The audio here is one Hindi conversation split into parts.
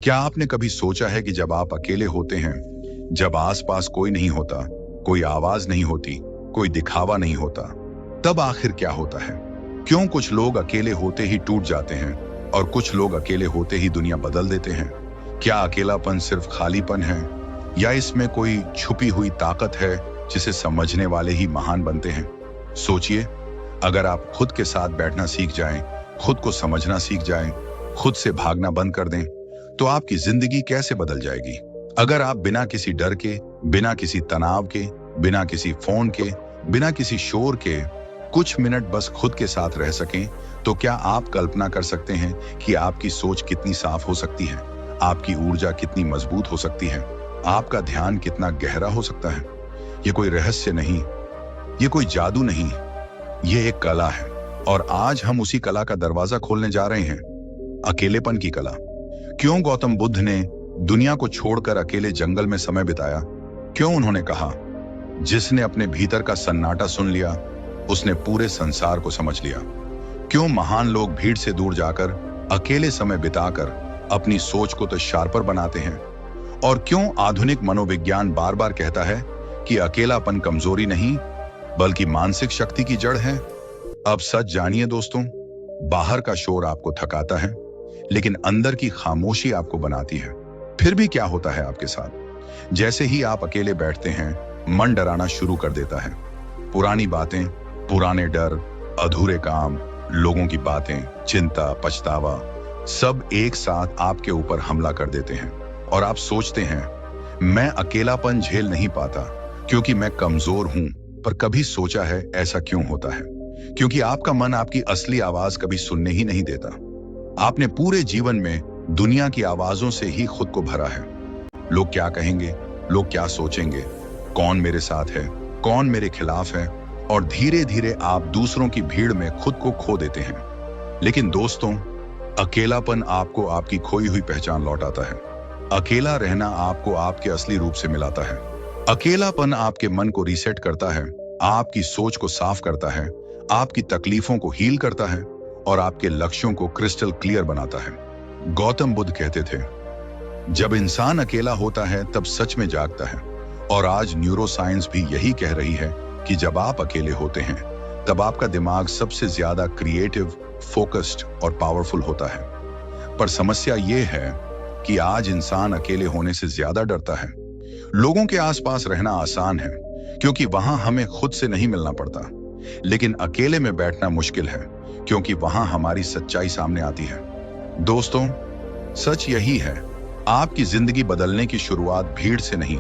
क्या आपने कभी सोचा है कि जब आप अकेले होते हैं, जब आसपास कोई नहीं होता, कोई आवाज नहीं होती, कोई दिखावा नहीं होता, तब आखिर क्या होता है? क्यों कुछ लोग अकेले होते ही टूट जाते हैं और कुछ लोग अकेले होते ही दुनिया बदल देते हैं? क्या अकेलापन सिर्फ खालीपन है या इसमें कोई छुपी हुई ताकत है जिसे समझने वाले ही महान बनते हैं? सोचिए, अगर आप खुद के साथ बैठना सीख जाएं, खुद को समझना सीख जाएं, खुद से भागना बंद कर दें, तो आपकी जिंदगी कैसे बदल जाएगी? अगर आप बिना किसी डर के, बिना किसी तनाव के, बिना किसी फोन के, बिना किसी शोर के कुछ मिनट बस खुद के साथ रह सकें, तो क्या आप कल्पना कर सकते हैं कि आपकी सोच कितनी साफ हो सकती है, आपकी ऊर्जा कितनी मजबूत हो सकती है, आपका ध्यान कितना गहरा हो सकता है? ये कोई रहस्य नहीं, ये कोई जादू नहीं, ये एक कला है। और आज हम उसी कला का दरवाजा खोलने जा रहे हैं, अकेलेपन की कला। क्यों गौतम बुद्ध ने दुनिया को छोड़कर अकेले जंगल में समय बिताया? क्यों उन्होंने कहा, जिसने अपने भीतर का सन्नाटा सुन लिया, उसने पूरे संसार को समझ लिया? क्यों महान लोग भीड़ से दूर जाकर अकेले समय बिताकर अपनी सोच को तो शार्पर बनाते हैं? और क्यों आधुनिक मनोविज्ञान बार बार कहता है कि अकेलापन कमजोरी नहीं बल्कि मानसिक शक्ति की जड़ है? अब सच जानिए दोस्तों, बाहर का शोर आपको थकाता है, लेकिन अंदर की खामोशी आपको बनाती है। फिर भी क्या होता है आपके साथ? जैसे ही आप अकेले बैठते हैं, मन डराना शुरू कर देता है। पुरानी बातें, पुराने डर, अधूरे काम, लोगों की बातें, चिंता, पछतावा, सब एक साथ आपके ऊपर हमला कर देते हैं। और आप सोचते हैं, मैं अकेलापन झेल नहीं पाता क्योंकि मैं कमजोर हूं। पर कभी सोचा है ऐसा क्यों होता है? क्योंकि आपका मन आपकी असली आवाज कभी सुनने ही नहीं देता। आपने पूरे जीवन में दुनिया की आवाजों से ही खुद को भरा है। लोग क्या कहेंगे, लोग क्या सोचेंगे, कौन मेरे साथ है, कौन मेरे खिलाफ है, और धीरे धीरे आप दूसरों की भीड़ में खुद को खो देते हैं। लेकिन दोस्तों, अकेलापन आपको आपकी खोई हुई पहचान लौटाता है। अकेला रहना आपको आपके असली रूप से मिलाता है। अकेलापन आपके मन को रीसेट करता है, आपकी सोच को साफ करता है, आपकी तकलीफों को हील करता है और आपके लक्ष्यों को क्रिस्टल क्लियर बनाता है। गौतम बुद्ध कहते थे, जब इंसान अकेला होता है तब सच में जागता है। और आज न्यूरोसाइंस भी यही कह रही है कि जब आप अकेले होते हैं तब आपका दिमाग सबसे ज्यादा क्रिएटिव, फोकस्ड और पावरफुल होता है। पर समस्या ये है कि आज इंसान अकेले होने से ज्यादा डरता है। लोगों के आसपास रहना आसान है क्योंकि वहां हमें खुद से नहीं मिलना पड़ता, लेकिन अकेले में बैठना मुश्किल है क्योंकि वहां हमारी सच्चाई सामने आती है। दोस्तों, सच यही है, आपकी जिंदगी बदलने की शुरुआत भीड़ से नहीं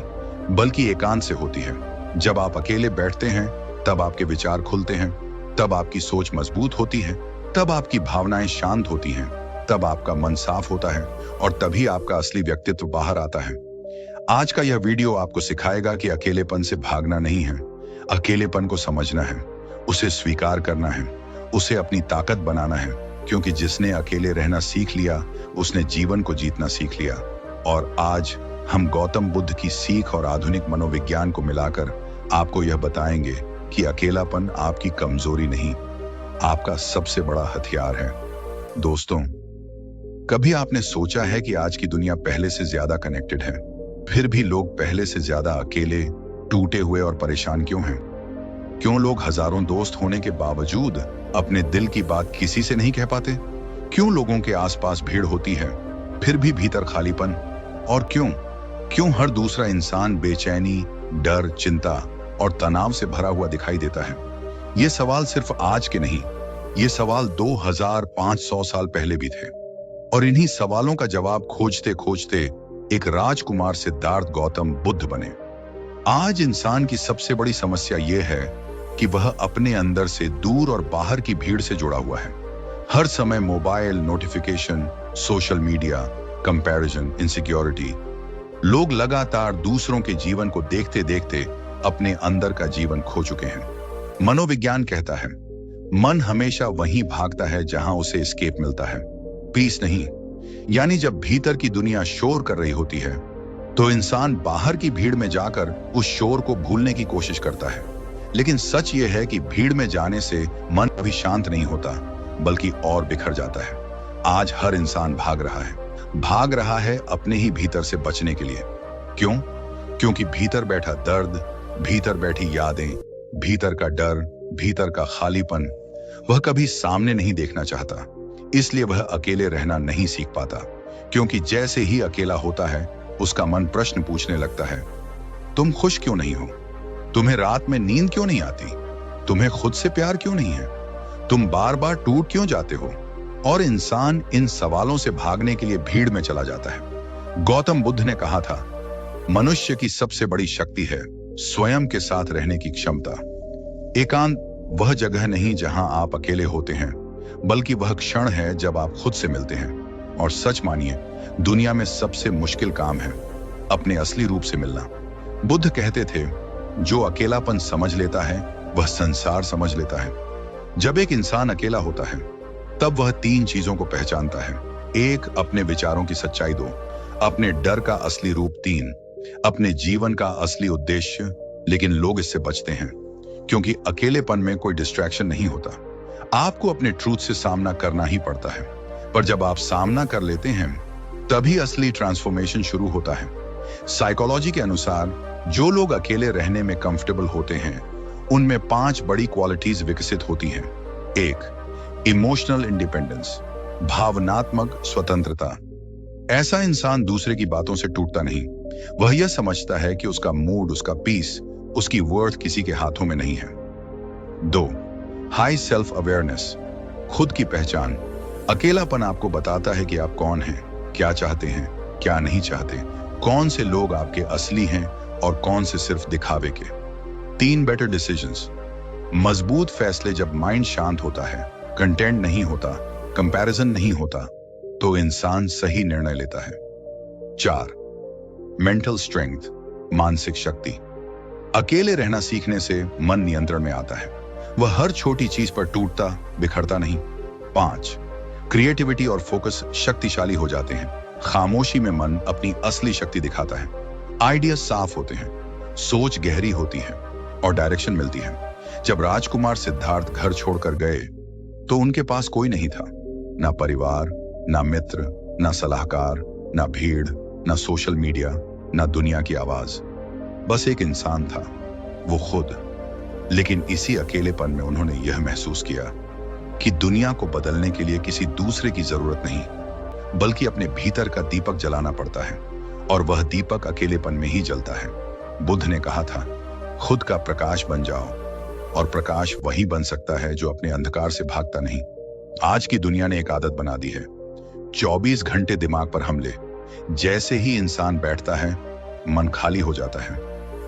बल्कि एकांत से होती है। जब आप अकेले बैठते हैं तब आपके विचार खुलते हैं, तब आपकी सोच मजबूत होती है, तब आपकी भावनाएं शांत होती हैं, तब आपका मन साफ होता है और तभी आपका असली व्यक्तित्व बाहर आता है। आज का यह वीडियो आपको सिखाएगा कि अकेलेपन से भागना नहीं है, अकेलेपन को समझना है, उसे स्वीकार करना है, उसे अपनी ताकत बनाना है, क्योंकि जिसने अकेले रहना सीख लिया उसने जीवन को जीतना सीख लिया। और आज हम गौतम बुद्ध की सीख और आधुनिक मनोविज्ञान को मिलाकर आपको यह बताएंगे कि अकेलापन आपकी कमजोरी नहीं, आपका सबसे बड़ा हथियार है। दोस्तों, कभी आपने सोचा है कि आज की दुनिया पहले से ज्यादा कनेक्टेड है, फिर भी लोग पहले से ज्यादा अकेले, टूटे हुए और परेशान क्यों हैं? क्यों लोग हजारों दोस्त होने के बावजूद अपने दिल की बात किसी से नहीं कह पाते? क्यों लोगों के आसपास भीड़ होती है फिर भी भीतर खालीपन? और क्यों हर दूसरा इंसान बेचैनी, डर, चिंता और तनाव से भरा हुआ दिखाई देता है? ये सवाल सिर्फ आज के नहीं, ये सवाल 2500 साल पहले भी थे। और इन्हीं सवालों का जवाब खोजते खोजते एक राजकुमार सिद्धार्थ गौतम बुद्ध बने। आज इंसान की सबसे बड़ी समस्या यह है कि वह अपने अंदर से दूर और बाहर की भीड़ से जुड़ा हुआ है। हर समय mobile, notification, social media, comparison, insecurity. लोग लगातार दूसरों के जीवन को देखते देखते अपने अंदर का जीवन खो चुके हैं। मनोविज्ञान कहता है, मन हमेशा वहीं भागता है जहां उसे एस्केप मिलता है, पीस नहीं। यानी जब भीतर की दुनिया शोर कर रही होती है तो इंसान बाहर की भीड़ में जाकर उस शोर को भूलने की कोशिश करता है। लेकिन सच यह है कि भीड़ में जाने से मन कभी शांत नहीं होता बल्कि और बिखर जाता है। आज हर इंसान भाग रहा है, भाग रहा है अपने ही भीतर से बचने के लिए। क्यों? क्योंकि भीतर बैठा दर्द, भीतर बैठी यादें, भीतर का डर, भीतर का खालीपन वह कभी सामने नहीं देखना चाहता। इसलिए वह अकेले रहना नहीं सीख पाता, क्योंकि जैसे ही अकेला होता है उसका मन प्रश्न पूछने लगता है, तुम खुश क्यों नहीं हो? तुम्हें रात में नींद क्यों नहीं आती? तुम्हें खुद से प्यार क्यों नहीं है? तुम बार बार टूट क्यों जाते हो? और इंसान इन सवालों से भागने के लिए भीड़ में चला जाता है। गौतम बुद्ध ने कहा था, मनुष्य की सबसे बड़ी शक्ति है स्वयं के साथ रहने की क्षमता। एकांत वह जगह नहीं जहां आप अकेले होते हैं, बल्कि वह क्षण है जब आप खुद से मिलते हैं। और सच मानिए, दुनिया में सबसे मुश्किल काम है अपने असली रूप से मिलना। बुद्ध कहते थे, जो अकेलापन समझ लेता है वह संसार समझ लेता है। जब एक इंसान अकेला होता है तब वह तीन चीजों को पहचानता है। एक, अपने विचारों की सच्चाई। दो, अपने डर का असली रूप। तीन, अपने जीवन का असली उद्देश्य। लेकिन लोग इससे बचते हैं क्योंकि अकेलेपन में कोई डिस्ट्रैक्शन नहीं होता। आपको अपने ट्रूथ से सामना करना ही पड़ता है। पर जब आप सामना कर लेते हैं तभी असली ट्रांसफॉर्मेशन शुरू होता है। साइकोलॉजी के अनुसार जो लोग अकेले रहने में कंफर्टेबल होते हैं उनमें 5 बड़ी क्वालिटीज विकसित होती हैं। 1, इमोशनल इंडिपेंडेंस, भावनात्मक स्वतंत्रता। ऐसा इंसान दूसरे की बातों से टूटता नहीं। वह यह समझता है कि उसका मूड, उसका पीस, उसकी वर्थ किसी के हाथों में नहीं है। 2, हाई सेल्फ अवेयरनेस, खुद की पहचान। अकेलापन आपको बताता है कि आप कौन हैं, क्या चाहते हैं, क्या नहीं चाहते, कौन से लोग आपके असली हैं और कौन से सिर्फ दिखावे के। 3, बेटर डिसीजंस, मजबूत फैसले। जब माइंड शांत होता है, कंटेंट नहीं होता, कंपैरिजन नहीं होता, तो इंसान सही निर्णय लेता है। 4, मेंटल स्ट्रेंथ, मानसिक शक्ति। अकेले रहना सीखने से मन नियंत्रण में आता है। वह हर छोटी चीज पर टूटता बिखरता नहीं। 5, क्रिएटिविटी और फोकस शक्तिशाली हो जाते हैं। खामोशी में मन अपनी असली शक्ति दिखाता है। आइडिया साफ होते हैं, सोच गहरी होती है और डायरेक्शन मिलती है। जब राजकुमार सिद्धार्थ घर छोड़कर गए तो उनके पास कोई नहीं था, ना परिवार, ना मित्र, ना सलाहकार, ना भीड़, ना सोशल मीडिया, ना दुनिया की आवाज। बस एक इंसान था, वो खुद। लेकिन इसी अकेलेपन में उन्होंने यह महसूस किया कि दुनिया को बदलने के लिए किसी दूसरे की जरूरत नहीं, बल्कि अपने भीतर का दीपक जलाना पड़ता है, और वह दीपक अकेलेपन में ही जलता है। बुद्ध ने कहा था, खुद का प्रकाश बन जाओ, और प्रकाश वही बन सकता है जो अपने अंधकार से भागता नहीं। आज की दुनिया ने एक आदत बना दी है, 24 घंटे दिमाग पर हमले। जैसे ही इंसान बैठता है मन खाली हो जाता है,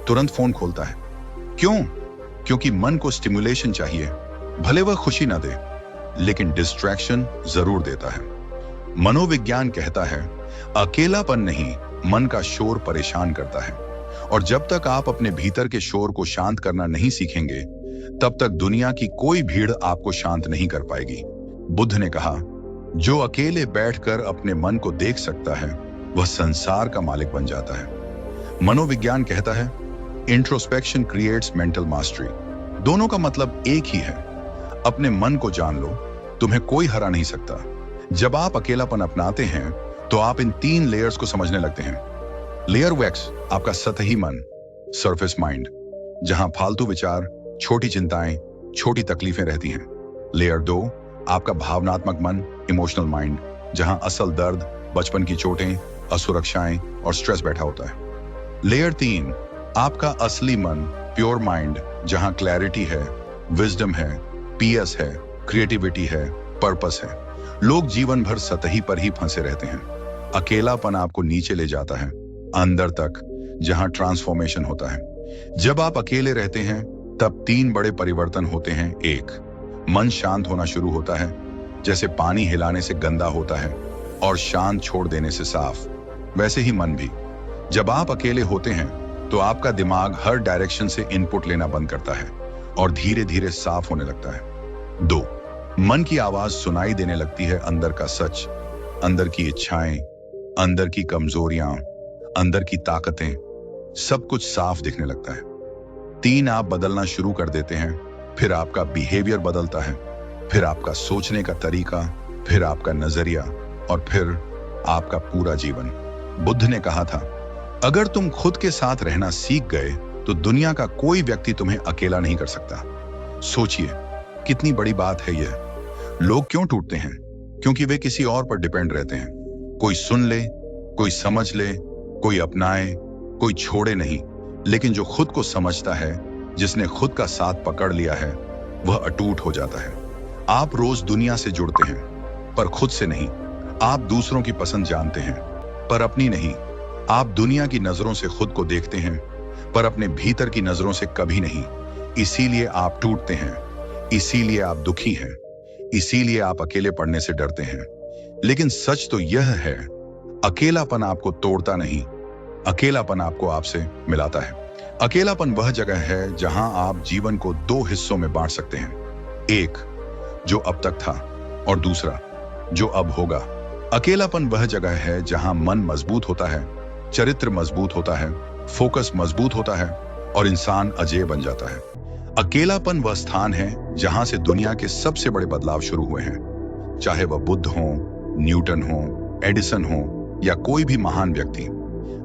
तुरंत फोन खोलता है। क्यों? क्योंकि मन को स्टिमुलेशन चाहिए, भले वह खुशी ना दे, लेकिन डिस्ट्रैक्शन जरूर देता है। मनोविज्ञान कहता है, अकेलापन नहीं, मन का शोर परेशान करता है। और जब तक आप अपने भीतर के शोर को शांत करना नहीं सीखेंगे, तब तक दुनिया की कोई भीड़ आपको शांत नहीं कर पाएगी। बुद्ध ने कहा, जो अकेले बैठकर अपने मन को देख सकता है वह संसार का मालिक बन जाता है। मनोविज्ञान कहता है, इंट्रोस्पेक्शन क्रिएट्स मेंटल मास्टरी। दोनों का मतलब एक ही है, अपने मन को जान लो, तुम्हें कोई हरा नहीं सकता। जब आप अकेलापन अपनाते हैं तो आप इन 3 लेयर्स को समझने लगते हैं। लेयर वैक्स, आपका सतही मन, सरफेस माइंड, जहां फालतू विचार, छोटी चिंताएं, छोटी तकलीफें रहती हैं। लेयर 2, आपका भावनात्मक मन, इमोशनल माइंड, जहां असल दर्द, बचपन की चोटें, असुरक्षाएं और स्ट्रेस बैठा होता है। लेयर 3, आपका असली मन, प्योर माइंड, जहां क्लैरिटी है, विजडम है, पीएस है, क्रिएटिविटी है, पर्पस है। लोग जीवन भर सतही पर ही फंसे रहते हैं। अकेलापन आपको नीचे ले जाता है, अंदर तक, जहां ट्रांसफॉर्मेशन होता है। जब आप अकेले रहते हैं तब 3 बड़े परिवर्तन होते हैं। 1, मन शांत होना शुरू होता है, जैसे पानी हिलाने से गंदा होता है और शांत छोड़ देने से साफ, वैसे ही मन भी। जब आप अकेले होते हैं तो आपका दिमाग हर डायरेक्शन से इनपुट लेना बंद करता है और धीरे धीरे साफ होने लगता है। 2, मन की आवाज सुनाई देने लगती है, अंदर का सच, अंदर की इच्छाएं, अंदर की कमजोरियां, अंदर की ताकतें, सब कुछ साफ दिखने लगता है। 3, आप बदलना शुरू कर देते हैं, फिर आपका बिहेवियर बदलता है, फिर आपका सोचने का तरीका, फिर आपका नजरिया, और फिर आपका पूरा जीवन। बुद्ध ने कहा था, अगर तुम खुद के साथ रहना सीख गए तो दुनिया का कोई व्यक्ति तुम्हें अकेला नहीं कर सकता। सोचिए, कितनी बड़ी बात है यह। लोग क्यों टूटते हैं? क्योंकि वे किसी और पर डिपेंड रहते हैं। कोई सुन ले, कोई समझ ले, कोई अपनाए, कोई छोड़े नहीं। लेकिन जो खुद को समझता है, जिसने खुद का साथ पकड़ लिया है, वह अटूट हो जाता है। आप रोज दुनिया से जुड़ते हैं, पर खुद से नहीं। आप दूसरों की पसंद जानते हैं, पर अपनी नहीं। आप दुनिया की नजरों से खुद को देखते हैं, पर अपने भीतर की नजरों से कभी नहीं। इसीलिए आप टूटते हैं, इसीलिए आप दुखी हैं, इसीलिए आप अकेले पड़ने से डरते हैं। लेकिन सच तो यह है, अकेलापन आपको तोड़ता नहीं, अकेलापन आपको आपसे मिलाता है। अकेलापन वह जगह है जहां आप जीवन को दो हिस्सों में बांट सकते हैं, एक जो अब तक था और दूसरा जो अब होगा। अकेलापन वह जगह है जहां मन मजबूत होता है, चरित्र मजबूत होता है, फोकस मजबूत होता है और इंसान अजेय बन जाता है। अकेलापन वह स्थान है जहां से दुनिया के सबसे बड़े बदलाव शुरू हुए हैं, चाहे वह बुद्ध हो, न्यूटन हो, एडिसन हो या कोई भी महान व्यक्ति।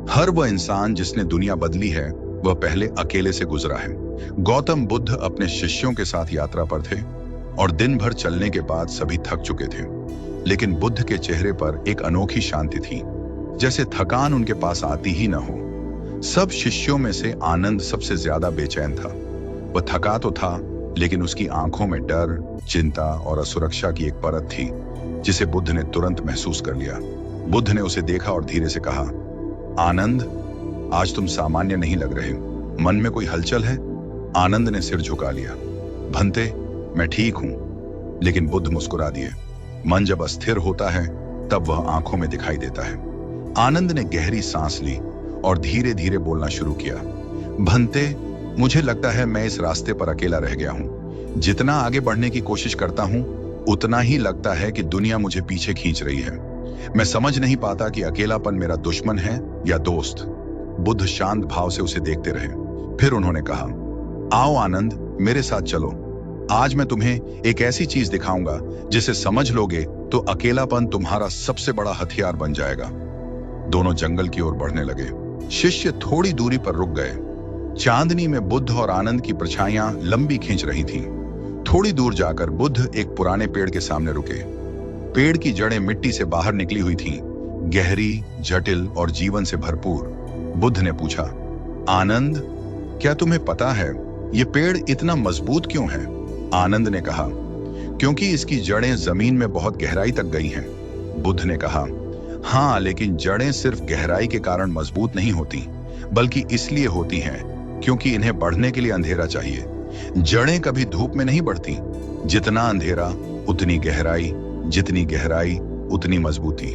हर वह इंसान जिसने दुनिया बदली है, वह पहले अकेले से गुजरा है। गौतम बुद्ध अपने शिष्यों के साथ यात्रा पर थे और दिन भर चलने के बाद सभी थक चुके थे, लेकिन बुद्ध के चेहरे पर एक अनोखी शांति थी, जैसे थकान उनके पास आती ही न हो। सब शिष्यों में से आनंद सबसे ज्यादा बेचैन था। वह थका तो था, लेकिन उसकी आंखों में डर, चिंता और असुरक्षा की एक परत थी, जिसे बुद्ध ने तुरंत महसूस कर लिया। बुद्ध ने उसे देखा और धीरे से कहा, आनंद, आज तुम सामान्य नहीं लग रहे। मन में कोई हलचल है? आनंद ने सिर झुका लिया। भंते, मैं ठीक हूं। लेकिन बुद्ध मुस्कुरा दिए। मन जब अस्थिर होता है, तब वह आंखों में दिखाई देता है। आनंद ने गहरी सांस ली और धीरे धीरे बोलना शुरू किया। भंते, मुझे लगता है मैं इस रास्ते पर अकेला रह गया हूं। जितना आगे बढ़ने की कोशिश करता हूं, उतना ही लगता है कि दुनिया मुझे पीछे खींच रही है। मैं समझ नहीं पाता कि अकेलापन मेरा दुश्मन है या दोस्त। बुद्ध शांत भाव से उसे देखते रहे। फिर उन्होंने कहा, आओ आनंद, मेरे साथ चलो। आज मैं तुम्हें एक ऐसी चीज दिखाऊंगा जिसे समझ लोगे तो अकेलापन तुम्हारा सबसे बड़ा हथियार बन जाएगा। दोनों जंगल की ओर बढ़ने लगे। शिष्य थोड़ी दूरी पर रुक गए। चांदनी में बुद्ध और आनंद की परछाइयां लंबी खींच रही थीं। थोड़ी दूर जाकर बुद्ध एक पुराने पेड़ के सामने रुके। पेड़ की जड़ें मिट्टी से बाहर निकली हुई थीं, गहरी, जटिल और जीवन से भरपूर। बुद्ध ने पूछा, आनंद, क्या तुम्हें पता है ये पेड़ इतना मजबूत क्यों है? आनंद ने कहा, क्योंकि इसकी जड़ें जमीन में बहुत गहराई तक गई हैं। बुद्ध ने कहा, हाँ, लेकिन जड़ें सिर्फ गहराई के कारण मजबूत नहीं होती, बल्कि इसलिए होती हैं क्योंकि इन्हें बढ़ने के लिए अंधेरा चाहिए। जड़ें कभी धूप में नहीं बढ़ती। जितना अंधेरा उतनी गहराई, जितनी गहराई उतनी मजबूती।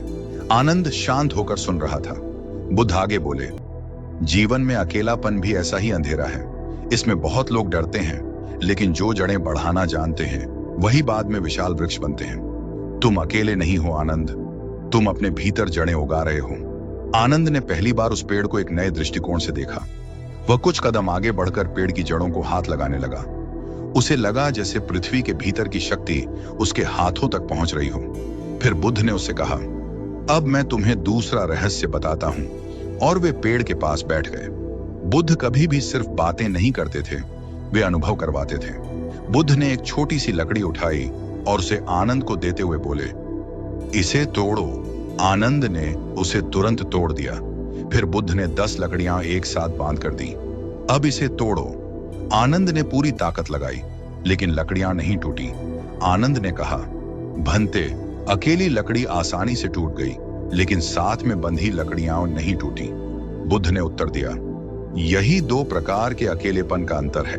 आनंद शांत होकर सुन रहा था। बुद्ध आगे बोले, जीवन में अकेलापन भी ऐसा ही अंधेरा है। इसमें बहुत लोग डरते हैं, लेकिन जो जड़ें बढ़ाना जानते हैं, वही बाद में विशाल वृक्ष बनते हैं। तुम अकेले नहीं हो आनंद, तुम अपने भीतर जड़ें उगा रहे हो। आनंद ने पहली बार उस पेड़ को एक नए दृष्टिकोण से देखा। वह कुछ कदम आगे बढ़कर पेड़ की जड़ों को हाथ लगाने लगा। उसे लगा जैसे पृथ्वी के भीतर की शक्ति उसके हाथों तक पहुंच रही हो। फिर बुद्ध ने उससे कहा, अब मैं तुम्हें दूसरा रहस्य बताता हूं। और वे पेड़ के पास बैठ गए। बुद्ध कभी भी सिर्फ बातें नहीं करते थे, वे अनुभव करवाते थे। बुद्ध ने एक छोटी सी लकड़ी उठाई और उसे आनंद को देते हुए बोले, इसे तोड़ो। आनंद ने उसे तुरंत तोड़ दिया। फिर बुद्ध ने 10 लकड़ियां एक साथ बांध कर दी। अब इसे तोड़ो। आनंद ने पूरी ताकत लगाई, लेकिन लकड़ियां नहीं टूटी। आनंद ने कहा, भंते, अकेली लकड़ी आसानी से टूट गई, लेकिन साथ में बंधी लकड़ियां नहीं टूटी। बुद्ध ने उत्तर दिया, यही 2 प्रकार के अकेलेपन का अंतर है।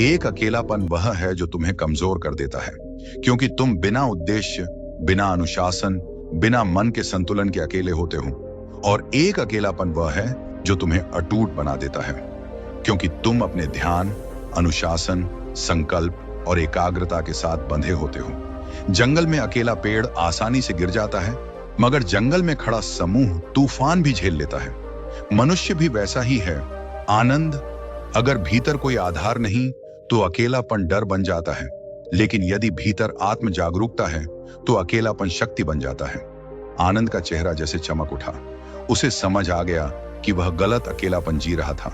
एक अकेलापन वह है जो तुम्हें कमजोर कर देता है, क्योंकि तुम बिना उद्देश्य, बिना अनुशासन, बिना मन के संतुलन के अकेले होते हो। और एक अकेलापन वह है जो तुम्हें अटूट बना देता है, क्योंकि तुम अपने ध्यान, अनुशासन, संकल्प और एकाग्रता के साथ बंधे होते हो। जंगल में अकेला पेड़ आसानी से गिर जाता है, मगर जंगल में खड़ा समूह तूफान भी झेल लेता है। मनुष्य भी वैसा ही है। आनंद, अगर भीतर कोई आधार नहीं तो अकेलापन डर बन जाता है, लेकिन यदि भीतर आत्म जागरूकता है तो अकेलापन शक्ति बन जाता है। आनंद का चेहरा जैसे चमक उठा। उसे समझ आ गया कि वह गलत अकेलापन जी रहा था।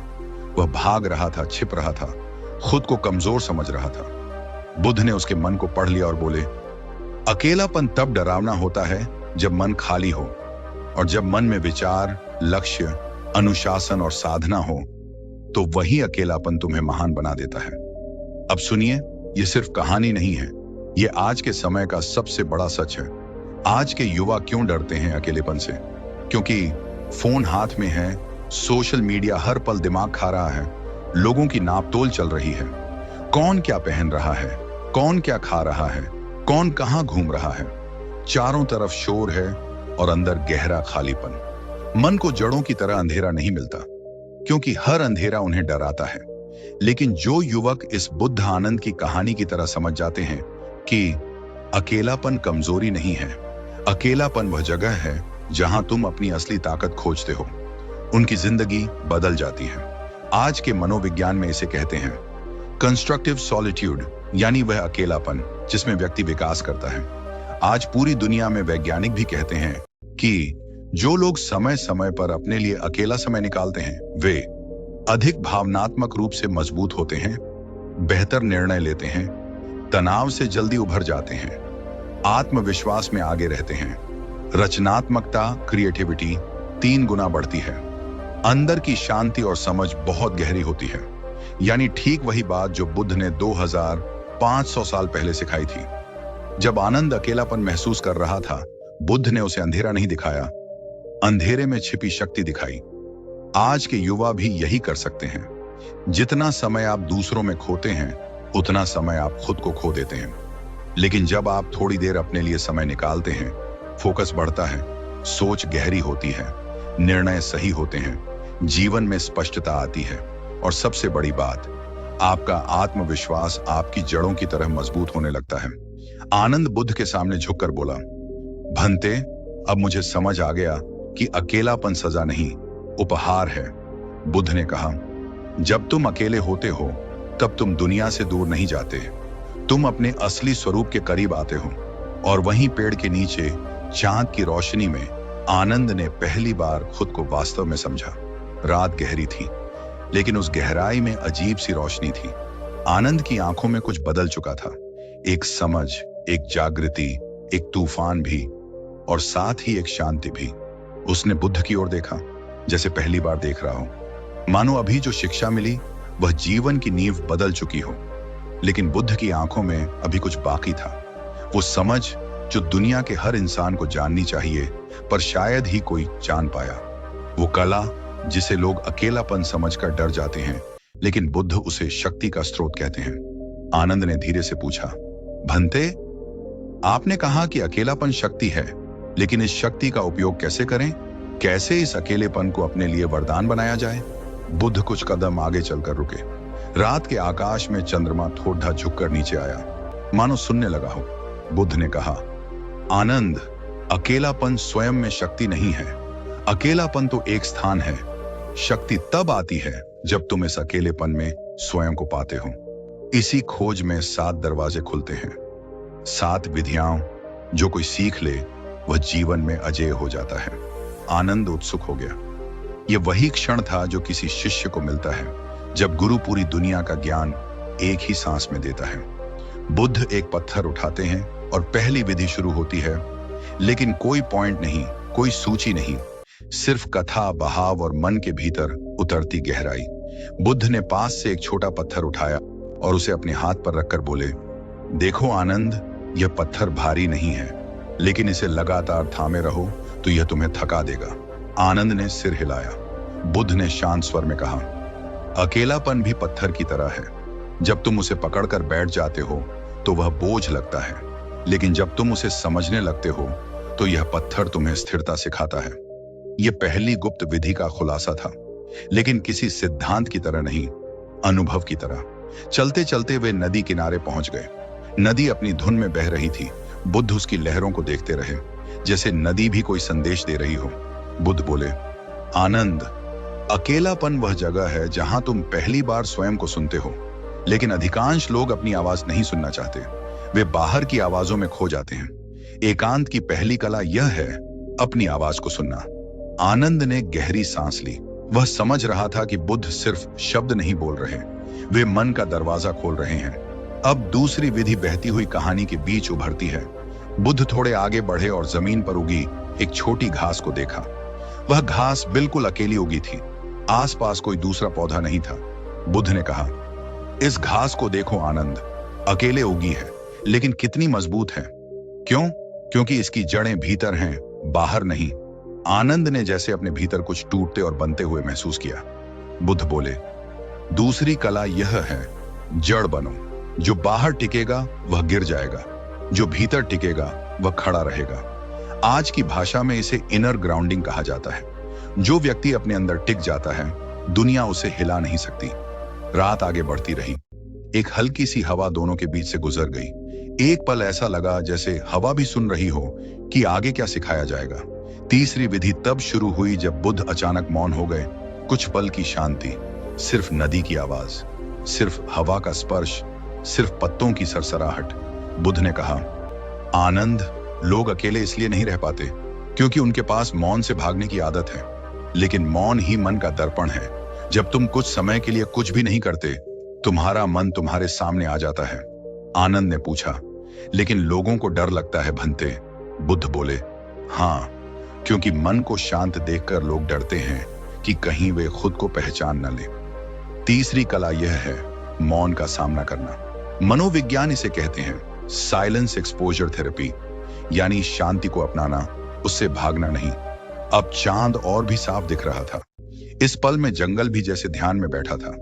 वह भाग रहा था, छिप रहा था, खुद को कमजोर समझ रहा था। बुद्ध ने उसके मन को पढ़ लिया और बोले, अकेलापन तब डरावना होता है जब मन खाली हो, और जब मन में विचार, लक्ष्य, अनुशासन और साधना हो तो वही अकेलापन तुम्हें महान बना देता है। अब सुनिए, यह सिर्फ कहानी नहीं है, यह आज के समय का सबसे बड़ा सच है। आज के युवा क्यों डरते हैं अकेलेपन से? क्योंकि फोन हाथ में है, सोशल मीडिया हर पल दिमाग खा रहा है, लोगों की नापतोल चल रही है। कौन क्या पहन रहा है, कौन क्या खा रहा है, कौन कहां घूम रहा है। चारों तरफ शोर है और अंदर गहरा खालीपन। मन को जड़ों की तरह अंधेरा नहीं मिलता, क्योंकि हर अंधेरा उन्हें डराता है। लेकिन जो युवक इस बुद्ध आनंद की कहानी की तरह समझ जाते हैं कि अकेलापन कमजोरी नहीं है, अकेलापन वह जगह है जहां तुम अपनी असली ताकत खोजते हो, उनकी जिंदगी बदल जाती है। आज के मनोविज्ञान में इसे कहते हैं कंस्ट्रक्टिव सॉलिट्यूड, यानी वह अकेलापन जिसमें व्यक्ति विकास करता है। आज पूरी दुनिया में वैज्ञानिक भी कहते हैं कि जो लोग समय समय पर अपने लिए अकेला समय निकालते हैं वे अधिक भावनात्मक रूप से मजबूत होते हैं, बेहतर निर्णय लेते हैं, तनाव से जल्दी उभर जाते हैं, आत्मविश्वास में आगे रहते हैं, रचनात्मकता, क्रिएटिविटी 3 गुना बढ़ती है, अंदर की शांति और समझ बहुत गहरी होती है। यानी ठीक वही बात जो बुद्ध ने 2500 साल पहले सिखाई थी। जब आनंद अकेलापन महसूस कर रहा था, बुद्ध ने उसे अंधेरा नहीं दिखाया, अंधेरे में छिपी शक्ति दिखाई। आज के युवा भी यही कर सकते हैं। जितना समय आप दूसरों में खोते हैं, उतना समय आप खुद को खो देते हैं। लेकिन जब आप थोड़ी देर अपने लिए समय निकालते हैं, फोकस बढ़ता है, सोच गहरी होती है, निर्णय सही होते हैं, जीवन में स्पष्टता आती है, और सबसे बड़ी बात, आपका आत्मविश्वास आपकी जड़ों की तरह मजबूत होने लगता है। आनंद बुद्ध के सामने झुककर बोला, भंते, अब मुझे समझ आ गया कि अकेलापन सजा नहीं, उपहार है। बुद्ध ने कहा, जब तुम अकेले होते हो तब तुम दुनिया से दूर नहीं जाते, तुम अपने असली स्वरूप के करीब आते हो। और वहीं पेड़ के नीचे चांद की रोशनी में आनंद ने पहली बार खुद को वास्तव में समझा। रात गहरी थी, लेकिन उस गहराई में अजीब सी रोशनी थी। आनंद की आंखों में कुछ बदल चुका था, एक समझ, एक जागृति, एक तूफान भी, और साथ ही एक शांति भी। उसने बुद्ध की ओर देखा, जैसे पहली बार देख रहा हो, मानो अभी जो शिक्षा मिली वह जीवन की नींव बदल चुकी हो। लेकिन बुद्ध की आंखों में अभी कुछ बाकी था, वो समझ जो दुनिया के हर इंसान को जाननी चाहिए, पर शायद ही कोई जान पाया। वो कला जिसे लोग अकेलापन समझकर डर जाते हैं, लेकिन बुद्ध उसे शक्ति का स्रोत कहते हैं। आनंद ने धीरे से पूछा, भंते, आपने कहा कि अकेलापन शक्ति है, लेकिन इस शक्ति का उपयोग कैसे करें? कैसे इस अकेलेपन को अपने लिए वरदान बनाया जाए? बुद्ध कुछ कदम आगे चलकर रुके। रात के आकाश में चंद्रमा थोड़ा झुककर नीचे आया, मानो सुनने लगा हो। बुद्ध ने कहा, आनंद, अकेलापन स्वयं में शक्ति नहीं है, अकेलापन तो एक स्थान है। शक्ति तब आती है जब तुम इस अकेलेपन में स्वयं को पाते हो। इसी खोज में 7 दरवाजे खुलते हैं, 7 विधियां जो कोई सीख ले वह जीवन में अजेय हो जाता है। आनंद उत्सुक हो गया। यह वही क्षण था जो किसी शिष्य को मिलता है जब गुरु पूरी दुनिया का ज्ञान एक ही सांस में देता है। बुद्ध एक पत्थर उठाते हैं और पहली विधि शुरू होती है, लेकिन कोई पॉइंट नहीं, कोई सूची नहीं, सिर्फ कथा, बहाव और मन के भीतर उतरती गहराई। बुद्ध ने पास से एक छोटा पत्थर उठाया और उसे अपने हाथ पर रखकर बोले, देखो आनंद, यह पत्थर भारी नहीं है, लेकिन इसे लगातार थामे रहो तो यह तुम्हें थका देगा। आनंद ने सिर हिलाया। बुद्ध ने शांत स्वर में कहा, अकेलापन भी पत्थर की तरह है। जब तुम उसे पकड़कर बैठ जाते हो तो वह बोझ लगता है, लेकिन जब तुम उसे समझने लगते हो तो यह पत्थर तुम्हें स्थिरता सिखाता है। यह पहली गुप्त विधि का खुलासा था, लेकिन किसी सिद्धांत की तरह नहीं, अनुभव की तरह। चलते चलते वे नदी किनारे पहुंच गए। नदी अपनी धुन में बह रही थी। बुद्ध उसकी लहरों को देखते रहे, जैसे नदी भी कोई संदेश दे रही हो। बुद्ध बोले, आनंद, अकेलापन वह जगह है जहां तुम पहली बार स्वयं को सुनते हो, लेकिन अधिकांश लोग अपनी आवाज नहीं सुनना चाहते, वे बाहर की आवाजों में खो जाते हैं। एकांत की पहली कला यह है अपनी आवाज को सुनना। आनंद ने गहरी सांस ली। वह समझ रहा था कि बुद्ध सिर्फ शब्द नहीं बोल रहे, वे मन का दरवाजा खोल रहे हैं। अब दूसरी विधि बहती हुई कहानी के बीच उभरती है। बुद्ध थोड़े आगे बढ़े और जमीन पर उगी एक छोटी घास को देखा। वह घास बिल्कुल अकेली उगी थी, आसपास कोई दूसरा पौधा नहीं था। बुद्ध ने कहा, इस घास को देखो आनंद, अकेले उगी है, लेकिन कितनी मजबूत है। क्यों? क्योंकि इसकी जड़ें भीतर हैं, बाहर नहीं। आनंद ने जैसे अपने भीतर कुछ टूटते और बनते हुए महसूस किया। बुद्ध बोले, दूसरी कला यह है, जड़ बनो। जो बाहर टिकेगा वह गिर जाएगा, जो भीतर टिकेगा वह खड़ा रहेगा। आज की भाषा में इसे इनर ग्राउंडिंग कहा जाता है। जो व्यक्ति अपने अंदर टिक जाता है, दुनिया उसे हिला नहीं सकती। रात आगे बढ़ती रही। एक हल्की सी हवा दोनों के बीच से गुजर गई। एक पल ऐसा लगा जैसे हवा भी सुन रही हो कि आगे क्या सिखाया जाएगा। तीसरी विधि तब शुरू हुई जब बुद्ध अचानक मौन हो गए। कुछ पल की शांति, सिर्फ नदी की आवाज, सिर्फ हवा का स्पर्श, सिर्फ पत्तों की सरसराहट। बुद्ध ने कहा, आनंद, लोग अकेले इसलिए नहीं रह पाते क्योंकि उनके पास मौन से भागने की आदत है, लेकिन मौन ही मन का दर्पण है। जब तुम कुछ समय के लिए कुछ भी नहीं करते, तुम्हारा मन तुम्हारे सामने आ जाता है। आनंद ने पूछा, लेकिन लोगों को डर लगता है भंते? बुद्ध बोले, हाँ, क्योंकि मन को शांत देखकर लोग डरते हैं कि कहीं वे खुद को पहचान न ले। तीसरी कला यह है, मौन का सामना करना। मनोविज्ञान इसे कहते हैं साइलेंस एक्सपोजर थेरेपी, यानी शांति को अपनाना, उससे भागना नहीं। अब चांद और भी साफ दिख रहा था। इस पल में जंगल भी जैसे ध्यान में बैठा था।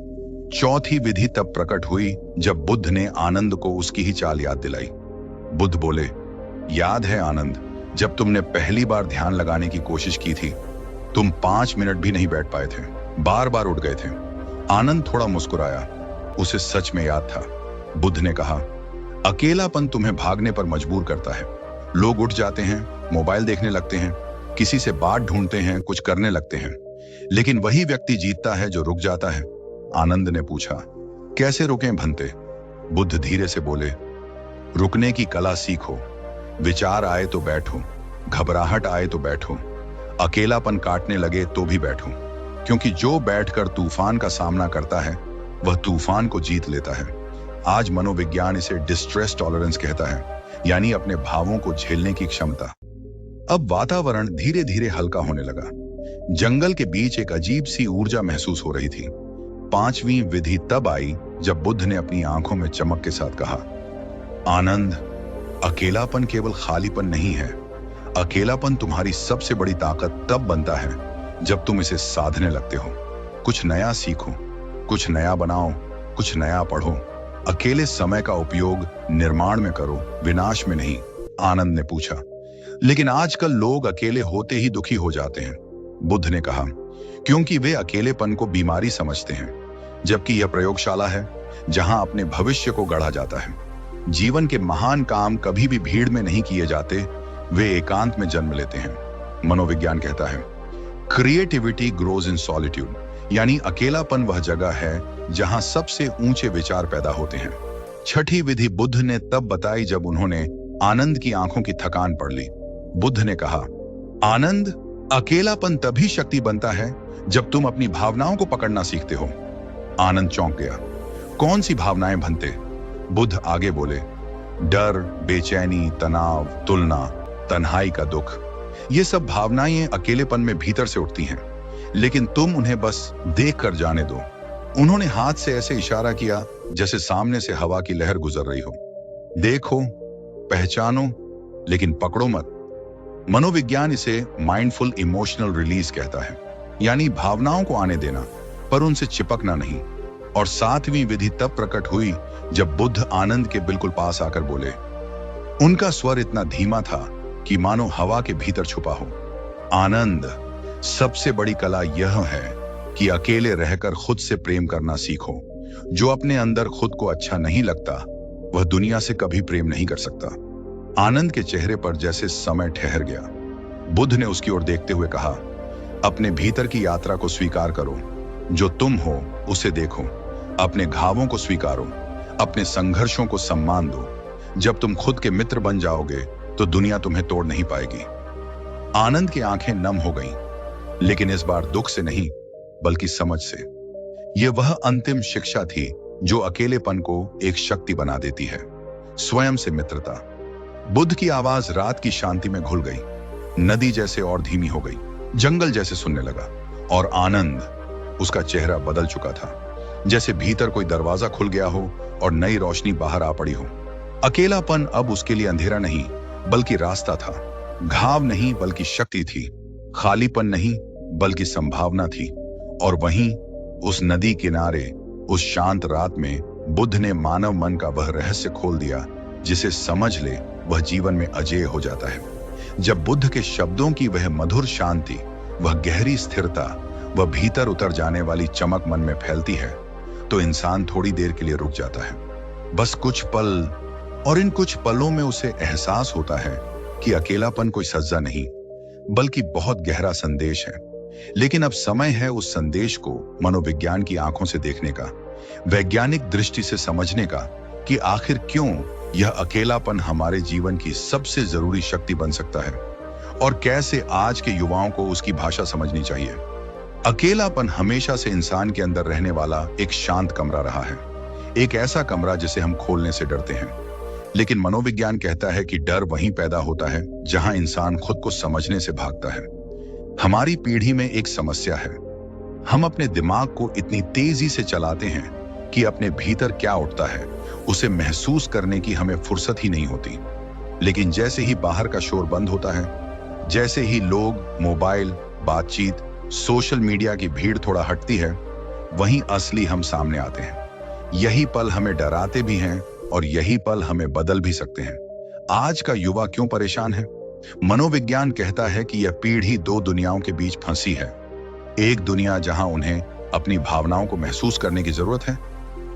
चौथी विधि तब प्रकट हुई जब बुद्ध ने आनंद को उसकी ही चाल याद दिलाई। बुद्ध बोले, याद है आनंद, जब तुमने पहली बार ध्यान लगाने की कोशिश की थी, तुम 5 मिनट भी नहीं बैठ पाए थे, बार बार उठ गए थे। आनंद थोड़ा मुस्कुराया, उसे सच में याद था। बुद्ध ने कहा, अकेलापन तुम्हें भागने पर मजबूर करता है। लोग उठ जाते हैं, मोबाइल देखने लगते हैं, किसी से बात ढूंढते हैं, कुछ करने लगते हैं, लेकिन वही व्यक्ति जीतता है जो रुक जाता है। आनंद ने पूछा, कैसे रुकें भंते? बुद्ध धीरे से बोले, रुकने की कला सीखो। विचार आए तो बैठो, घबराहट आए तो बैठो, अकेलापन काटने लगे तो भी बैठो, क्योंकि जो बैठकर तूफान का सामना करता है वह तूफान को जीत लेता है। आज मनोविज्ञान इसे डिस्ट्रेस टॉलरेंस कहता है, यानी अपने भावों को झेलने की क्षमता। अब वातावरण धीरे धीरे हल्का होने लगा। जंगल के बीच एक अजीब सी ऊर्जा महसूस हो रही थी। 5वीं विधि तब आई जब बुद्ध ने अपनी आंखों में चमक के साथ कहा, आनंद, अकेलापन केवल खालीपन नहीं है। अकेलापन तुम्हारी सबसे बड़ी ताकत तब बनता है जब तुम इसे साधने लगते हो। कुछ नया सीखो, कुछ नया बनाओ, कुछ नया पढ़ो। अकेले समय का उपयोग निर्माण में करो, विनाश में नहीं। आनंद ने पूछा, लेकिन आजकल लोग अकेले होते ही दुखी हो जाते हैं। बुद्ध ने कहा, क्योंकि वे अकेलेपन को बीमारी समझते हैं, जबकि यह प्रयोगशाला है जहां अपने भविष्य को गढ़ा जाता है। जीवन के महान काम कभी भी भीड़ में नहीं किए जाते, वे एकांत में जन्म लेते हैं। मनोविज्ञान कहता है, क्रिएटिविटी ग्रोज इन सॉलिट्यूड, यानी अकेलापन वह जगह है जहां सबसे ऊंचे विचार पैदा होते हैं। छठी विधि बुद्ध ने तब बताई जब उन्होंने आनंद की आंखों की थकान पढ़ ली। बुद्ध ने कहा, आनंद, अकेलापन तभी शक्ति बनता है जब तुम अपनी भावनाओं को पकड़ना सीखते हो। आनंद चौंक गया, कौन सी भावनाएं भंते? बुद्ध आगे बोले, डर, बेचैनी, तनाव, तुलना, तन्हाई का दुख, ये सब भावनाएं अकेलेपन में भीतर से उठती हैं, लेकिन तुम उन्हें बस देख कर जाने दो। उन्होंने हाथ से ऐसे इशारा किया जैसे सामने से हवा की लहर गुजर रही हो। देखो, पहचानो, लेकिन पकड़ो मत। मनोविज्ञान इसे माइंडफुल इमोशनल रिलीज कहता है, यानी भावनाओं को आने देना पर उनसे चिपकना नहीं। और 7वीं विधि तब प्रकट हुई जब बुद्ध आनंद के बिल्कुल पास आकर बोले। उनका स्वर इतना धीमा था कि मानो हवा के भीतर छुपा हो। आनंद, सबसे बड़ी कला यह है कि अकेले रहकर खुद से प्रेम करना सीखो। जो अपने अंदर खुद को अच्छा नहीं लगता, वह दुनिया से कभी प्रेम नहीं कर सकता। आनंद के चेहरे पर जैसे समय ठहर गया। बुद्ध ने उसकी ओर देखते हुए कहा, अपने भीतर की यात्रा को स्वीकार करो। जो तुम हो उसे देखो, अपने घावों को स्वीकारो, अपने संघर्षों को सम्मान दो। जब तुम खुद के मित्र बन जाओगे तो दुनिया तुम्हें तोड़ नहीं पाएगी। आनंद की आंखें नम हो गईं, लेकिन इस बार दुख से नहीं बल्कि समझ से। यह वह अंतिम शिक्षा थी जो अकेलेपन को एक शक्ति बना देती है, स्वयं से मित्रता। बुद्ध की आवाज रात की शांति में घुल गई, नदी जैसे और धीमी हो गई, जंगल जैसे सुनने लगा, और आनंद, उसका चेहरा बदल चुका था, जैसे भीतर कोई दरवाजा खुल गया हो और नई रोशनी बाहर आ पड़ी हो। अकेलापन अब उसके लिए अंधेरा नहीं बल्कि रास्ता था, घाव नहीं बल्कि शक्ति थी, खालीपन नहीं बल्कि संभावना थी। और वहीं उस नदी किनारे, उस शांत रात में बुद्ध ने मानव मन का वह रहस्य खोल दिया जिसे समझ ले वह जीवन में अजेय हो जाता है। जब बुद्ध के शब्दों की वह मधुर शांति, वह गहरी स्थिरता, वह भीतर उतर जाने वाली चमक मन में फैलती है, तो इंसान थोड़ी देर के लिए रुक जाता है, बस कुछ पल। और इन कुछ पलों में उसे एहसास होता है कि अकेलापन कोई सज्जा नहीं बल्कि बहुत गहरा संदेश है। लेकिन अब समय है उस संदेश को मनोविज्ञान की आंखों से देखने का, वैज्ञानिक दृष्टि से समझने का, कि आखिर क्यों यह अकेलापन हमारे जीवन की सबसे जरूरी शक्ति बन सकता है और कैसे आज के युवाओं को उसकी भाषा समझनी चाहिए। अकेलापन हमेशा से इंसान के अंदर रहने वाला एक शांत कमरा रहा है, एक ऐसा कमरा जिसे हम खोलने से डरते हैं। लेकिन मनोविज्ञान कहता है कि डर वहीं पैदा होता है जहां इंसान खुद को समझने से भागता है। हमारी पीढ़ी में एक समस्या है, हम अपने दिमाग को इतनी तेजी से चलाते हैं कि अपने भीतर क्या उठता है उसे महसूस करने की हमें फुर्सत ही नहीं होती। लेकिन जैसे ही बाहर का शोर बंद होता है, जैसे ही लोग, मोबाइल, बातचीत, सोशल मीडिया की भीड़ थोड़ा हटती है, वहीं असली हम सामने आते हैं। यही पल हमें डराते भी हैं और यही पल हमें बदल भी सकते हैं। आज का युवा क्यों परेशान है? मनोविज्ञान कहता है कि यह पीढ़ी दो दुनियाओं के बीच फंसी है। एक दुनिया जहां उन्हें अपनी भावनाओं को महसूस करने की जरूरत है,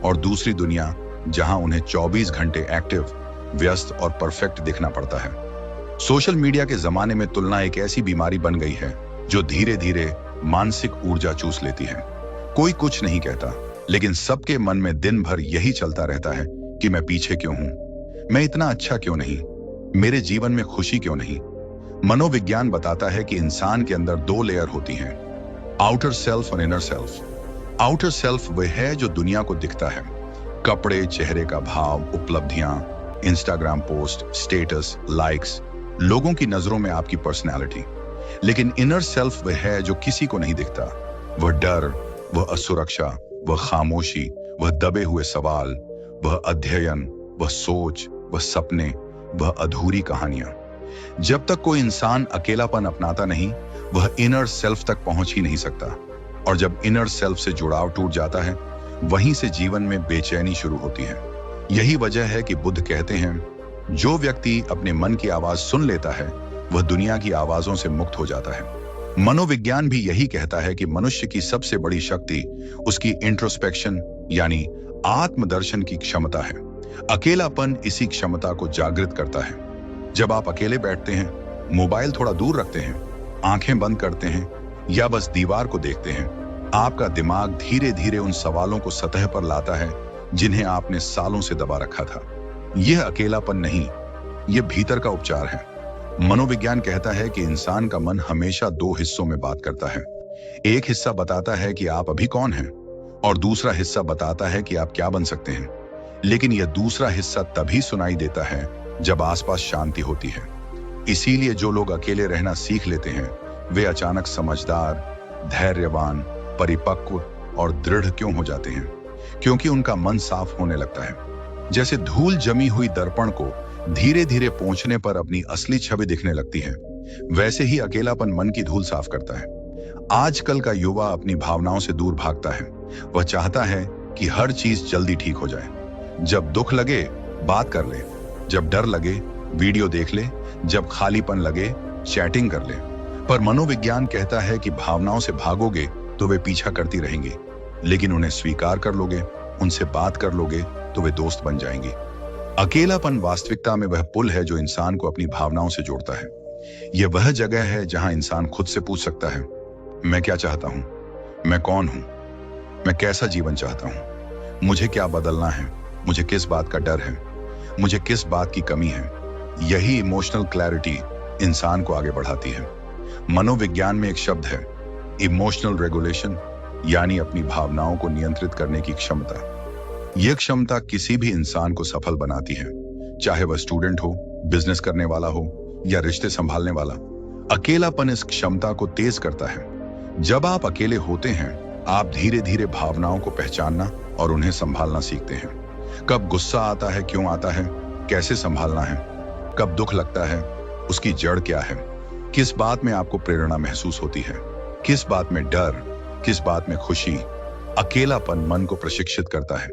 और दूसरी दुनिया जहां उन्हें 24 घंटे एक्टिव, व्यस्त और परफेक्ट दिखना पड़ता है। सोशल मीडिया के जमाने में तुलना एक ऐसी बीमारी बन गई है जो धीरे धीरे मानसिक ऊर्जा चूस लेती है। कोई कुछ नहीं कहता, लेकिन सबके मन में दिन भर यही चलता रहता है कि मैं पीछे क्यों हूं, मैं इतना अच्छा क्यों नहीं, मेरे जीवन में खुशी क्यों नहीं। मनोविज्ञान बताता है कि इंसान के अंदर दो लेयर होती हैं, आउटर सेल्फ और इनर सेल्फ। आउटर सेल्फ वह है जो दुनिया को दिखता है, कपड़े, चेहरे का भाव, उपलब्धियां, इंस्टाग्राम पोस्ट, स्टेटस, लाइक्स, लोगों की नजरों में आपकी पर्सनैलिटी। लेकिन इनर सेल्फ वह है जो किसी को नहीं दिखता, वह डर, वह असुरक्षा, वह खामोशी, वह दबे हुए सवाल, वह अध्ययन, वह सोच, वह सपने, वह अधूरी कहानियां। जब तक कोई इंसान अकेलापन अपनाता नहीं, वह इनर सेल्फ तक पहुंच ही नहीं सकता। और जब इनर सेल्फ से जुड़ाव टूट जाता है, वहीं से जीवन में बेचैनी शुरू होती है। यही वजह है कि बुद्ध कहते हैं, जो व्यक्ति अपने मन की आवाज सुन लेता है वह दुनिया की आवाजों से मुक्त हो जाता है। मनोविज्ञान भी यही कहता है कि मनुष्य की सबसे बड़ी शक्ति उसकी इंट्रोस्पेक्शन यानी आत्मदर्शन की क्षमता है। अकेलापन इसी क्षमता को जागृत करता है। जब आप अकेले बैठते हैं, मोबाइल थोड़ा दूर रखते हैं, आंखें बंद करते हैं या बस दीवार को देखते हैं, आपका दिमाग धीरे धीरे उन सवालों को सतह पर लाता है जिन्हें आपने सालों से दबा रखा था। यह अकेलापन नहीं, यह भीतर का उपचार है। मनोविज्ञान कहता है कि इंसान का मन हमेशा दो हिस्सों में बात करता है। एक हिस्सा बताता है कि आप अभी कौन हैं, और दूसरा हिस्सा बताता है कि आप क्या बन सकते हैं। लेकिन यह दूसरा हिस्सा तभी सुनाई देता है जब आसपास शांति होती है। इसीलिए जो लोग अकेले रहना सीख लेते हैं, वे अचानक समझदार, धैर्यवान, परिपक्व और दृढ़ क्यों हो जाते हैं? क्योंकि उनका मन साफ होने लगता है। जैसे धूल जमी हुई दर्पण को धीरे धीरे पोंछने पर अपनी असली छवि दिखने लगती है, वैसे ही अकेलापन मन की धूल साफ करता है। आजकल का युवा अपनी भावनाओं से दूर भागता है। वह चाहता है कि हर चीज जल्दी ठीक हो जाए। जब दुख लगे बात कर ले, जब डर लगे वीडियो देख ले, जब खालीपन लगे चैटिंग कर ले। पर मनोविज्ञान कहता है कि भावनाओं से भागोगे तो वे पीछा करती रहेंगी, लेकिन उन्हें स्वीकार कर लोगे, उनसे बात कर लोगे तो वे दोस्त बन जाएंगी। अकेलापन वास्तविकता में वह पुल है जो इंसान को अपनी भावनाओं से जोड़ता है। यह वह जगह है जहां इंसान खुद से पूछ सकता है, मैं क्या चाहता हूं, मैं कौन हूं, मैं कैसा जीवन चाहता हूं, मुझे क्या बदलना है, मुझे किस बात का डर है, मुझे किस बात की कमी है। यही इमोशनल क्लैरिटी इंसान को आगे बढ़ाती है। मनोविज्ञान में एक शब्द है, इमोशनल रेगुलेशन, यानी अपनी भावनाओं को नियंत्रित करने की क्षमता। यह क्षमता किसी भी इंसान को सफल बनाती है, चाहे वह स्टूडेंट हो, बिजनेस करने वाला हो या रिश्ते संभालने वाला। अकेलापन इस क्षमता को तेज करता है। जब आप अकेले होते हैं, आप धीरे धीरे भावनाओं को पहचानना और उन्हें संभालना सीखते हैं। कब गुस्सा आता है, क्यों आता है, कैसे संभालना है, कब दुख लगता है, उसकी जड़ क्या है, किस बात में आपको प्रेरणा महसूस होती है, किस बात में डर, किस बात में खुशी। अकेलापन मन को प्रशिक्षित करता है